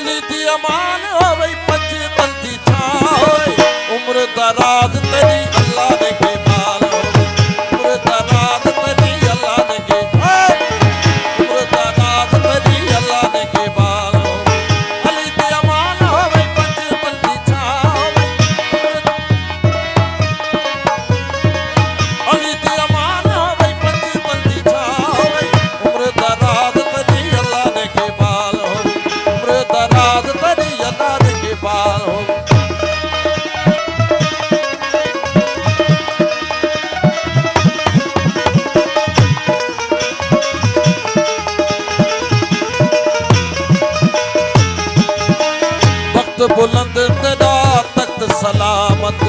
अली दी अमान होवे पंज तंदी छाए उम्र दराज तेरी अल्लाह ने के बाल होवे उम्र दराज तेरी अल्लाह ने के उम्र दराज तेरी अल्लाह ने के बाल होवे अली दी अमान होवे पंज तंदी छाए अली दी अमान होवे पंज तंदी छाए उम्र दराज तेरी अल्लाह ने के बाल होवे उम्र दराज तेरी अल्लाह ने के बाल होवे बुलंद तेरा तख्त सलामत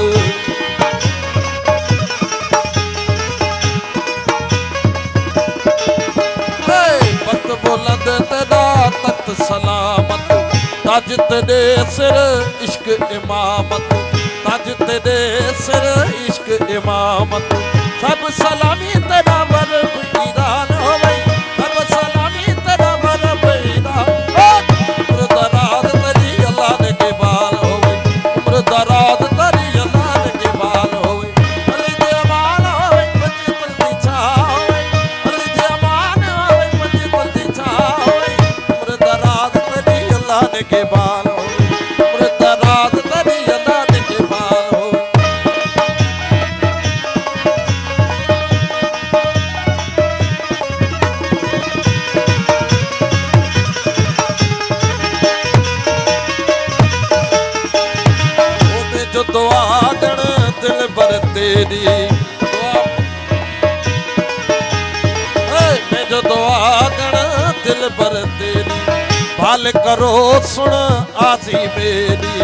वक्त बुलंद तेरा तख्त सलामत ताज तेरे सिर इश्क इमामत ताज तेरे सिर इश्क इमामत सब सलामी तेरा वरब ईरान होवे सब सलामी तेरा वरब ईरान उम्र दराज तेरी अल्लाह ने के बाल होवे उम्र दराज तेरी अल्लाह ने के बाल होवे अली दे अमान होवे पंज तंदी छावे अली दे अमान होवे पंज तंदी छावे उम्र दराज तेरी अल्लाह ने के बाल होवे उम्र दराज तेरी अल्लाह ने के बाल होवे जो दुआ गण दिल भर तेरी दुआ मैं जो दुआ गण दिल भर तेरी भाल करो सुन आजी मेरी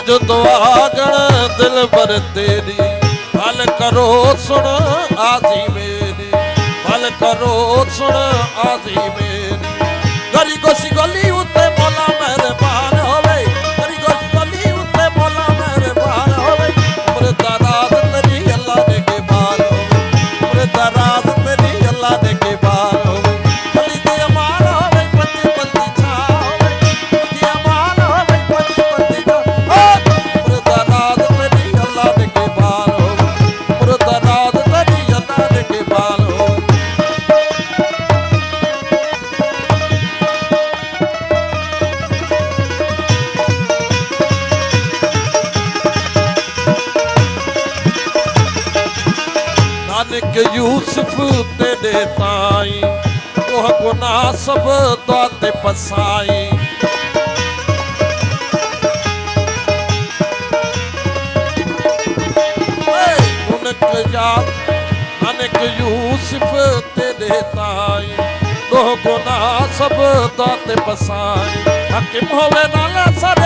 जो दुआ गण दिल भर तेरी भल करो सुन आजी मेरी भल करो सुन आजी मेरी गरी गोशी गली उते मौला मेहरबान होवे गरी गोशी गली उते मौला मेहरबान होवे उम्र दराज तेरी अल्लाह ने के बाल होवे उम्र दराज तेरी अल्लाह ने के बाल होवे अली दे अमान होवे पंज तंदी छावे अली दे अमान होवे पंज तंदी छावे उम्र दराज तेरी अल्लाह ने के बाल होवे उम्र दराज तेरी अल्लाह ने के बाल होवे नानक यूसुफ तेरे ताई कोह गुनाह सब दाते पसाई उनक याद नानक यूसुफ तेरे ताई कोह गुनाह सब दाते पसाई हकीम होवे नाला सर